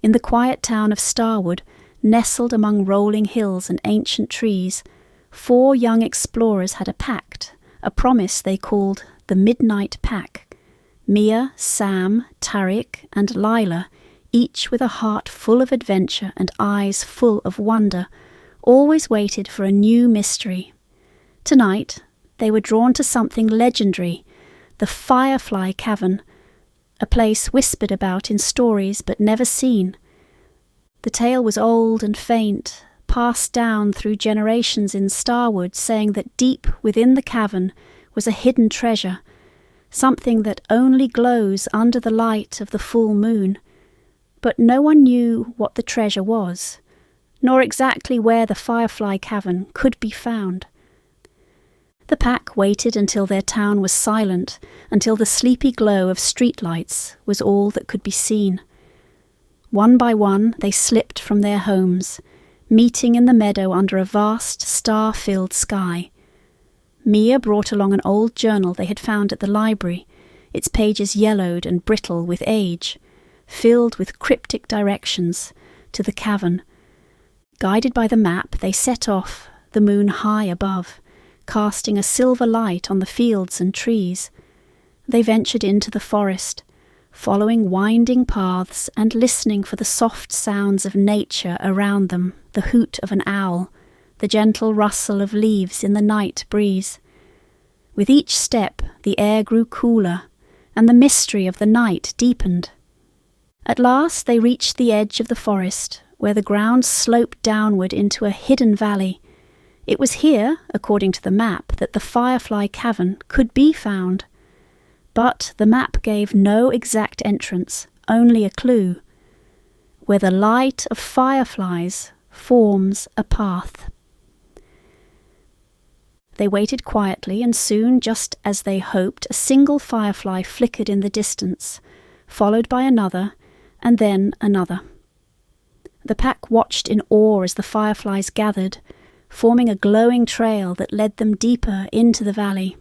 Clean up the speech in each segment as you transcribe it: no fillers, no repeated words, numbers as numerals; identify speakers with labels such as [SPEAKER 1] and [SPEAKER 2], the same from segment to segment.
[SPEAKER 1] In the quiet town of Starwood, nestled among rolling hills and ancient trees, 4 young explorers had a pact, a promise they called the Midnight Pack. Mia, Sam, Tariq, and Lila, each with a heart full of adventure and eyes full of wonder, always waited for a new mystery. Tonight, they were drawn to something legendary, the Firefly Cavern, a place whispered about in stories but never seen. The tale was old and faint, passed down through generations in Starwood, saying that deep within the cavern was a hidden treasure, something that only glows under the light of the full moon. But no one knew what the treasure was, nor exactly where the Firefly Cavern could be found. The pack waited until their town was silent, until the sleepy glow of streetlights was all that could be seen. One by one they slipped from their homes, meeting in the meadow under a vast star-filled sky. Mia brought along an old journal they had found at the library, its pages yellowed and brittle with age, filled with cryptic directions, to the cavern. Guided by the map, they set off, the moon high above, casting a silver light on the fields and trees. They ventured into the forest, following winding paths and listening for the soft sounds of nature around them, the hoot of an owl, the gentle rustle of leaves in the night breeze. With each step, the air grew cooler, and the mystery of the night deepened. At last they reached the edge of the forest, where the ground sloped downward into a hidden valley. It was here, according to the map, that the Firefly Cavern could be found. But the map gave no exact entrance, only a clue. Where the light of fireflies forms a path. They waited quietly, and soon, just as they hoped, a single firefly flickered in the distance, followed by another, and then another. The pack watched in awe as the fireflies gathered, forming a glowing trail that led them deeper into the valley.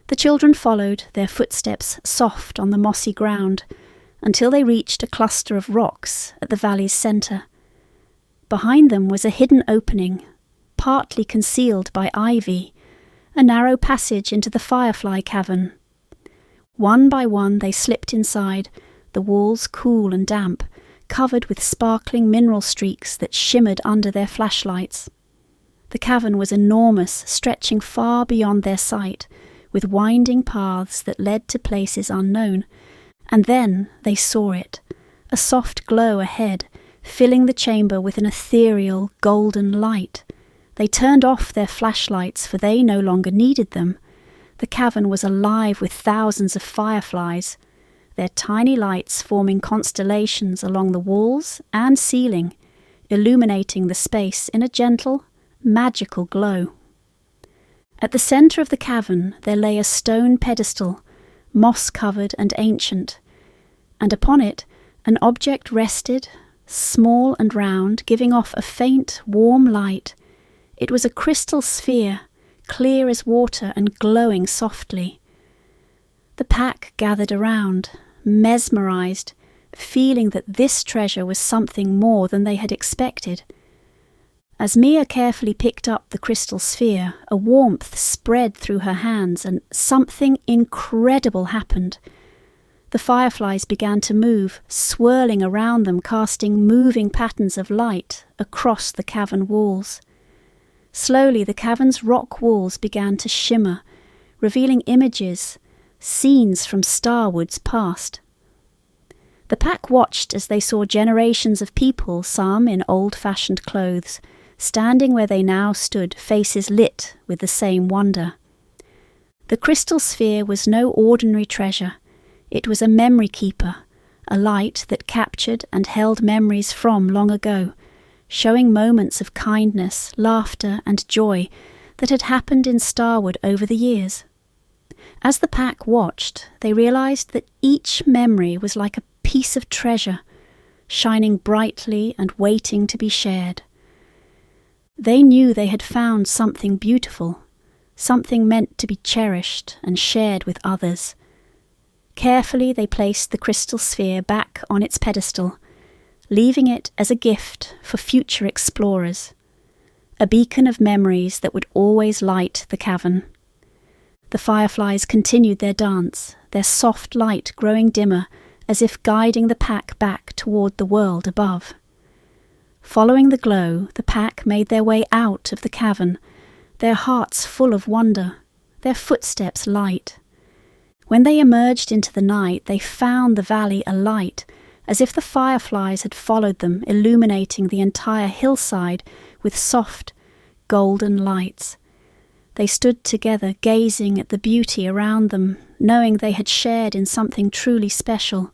[SPEAKER 1] The children followed, their footsteps soft on the mossy ground, until they reached a cluster of rocks at the valley's centre. Behind them was a hidden opening, partly concealed by ivy, a narrow passage into the Firefly Cavern. One by one they slipped inside, the walls cool and damp, covered with sparkling mineral streaks that shimmered under their flashlights. The cavern was enormous, stretching far beyond their sight, with winding paths that led to places unknown. And then they saw it, a soft glow ahead, filling the chamber with an ethereal, golden light. They turned off their flashlights, for they no longer needed them. The cavern was alive with thousands of fireflies, their tiny lights forming constellations along the walls and ceiling, illuminating the space in a gentle, magical glow. At the centre of the cavern there lay a stone pedestal, moss-covered and ancient, and upon it an object rested, small and round, giving off a faint, warm light. It was a crystal sphere, clear as water and glowing softly. The pack gathered around, mesmerized, feeling that this treasure was something more than they had expected. As Mia carefully picked up the crystal sphere, a warmth spread through her hands, and something incredible happened. The fireflies began to move, swirling around them, casting moving patterns of light across the cavern walls. Slowly the cavern's rock walls began to shimmer, revealing images, scenes from Starwood's past. The pack watched as they saw generations of people, some in old-fashioned clothes, standing where they now stood, faces lit with the same wonder. The crystal sphere was no ordinary treasure. It was a memory keeper, a light that captured and held memories from long ago, showing moments of kindness, laughter and joy that had happened in Starwood over the years. As the pack watched, they realized that each memory was like a piece of treasure, shining brightly and waiting to be shared. They knew they had found something beautiful, something meant to be cherished and shared with others. Carefully they placed the crystal sphere back on its pedestal, leaving it as a gift for future explorers, a beacon of memories that would always light the cavern. The fireflies continued their dance, their soft light growing dimmer as if guiding the pack back toward the world above. Following the glow, the pack made their way out of the cavern, their hearts full of wonder, their footsteps light. When they emerged into the night, they found the valley alight, as if the fireflies had followed them, illuminating the entire hillside with soft, golden lights. They stood together, gazing at the beauty around them, knowing they had shared in something truly special.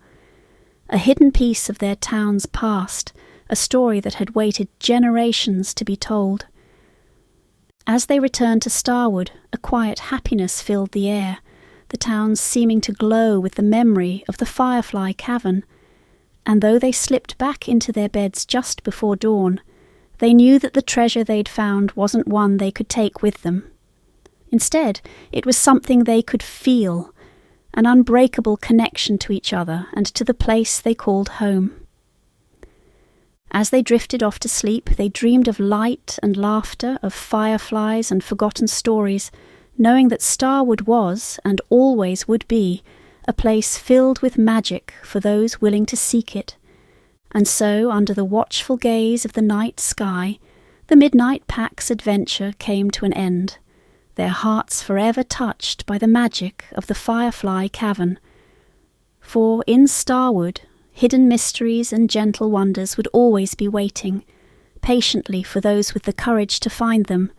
[SPEAKER 1] A hidden piece of their town's past, a story that had waited generations to be told. As they returned to Starwood, a quiet happiness filled the air, the town seeming to glow with the memory of the Firefly Cavern. And though they slipped back into their beds just before dawn, they knew that the treasure they'd found wasn't one they could take with them. Instead, it was something they could feel, an unbreakable connection to each other and to the place they called home. As they drifted off to sleep, they dreamed of light and laughter, of fireflies and forgotten stories, knowing that Starwood was, and always would be, a place filled with magic for those willing to seek it. And so, under the watchful gaze of the night sky, the Midnight Pack's adventure came to an end, their hearts forever touched by the magic of the Firefly Cavern. For in Starwood, hidden mysteries and gentle wonders would always be waiting, patiently for those with the courage to find them,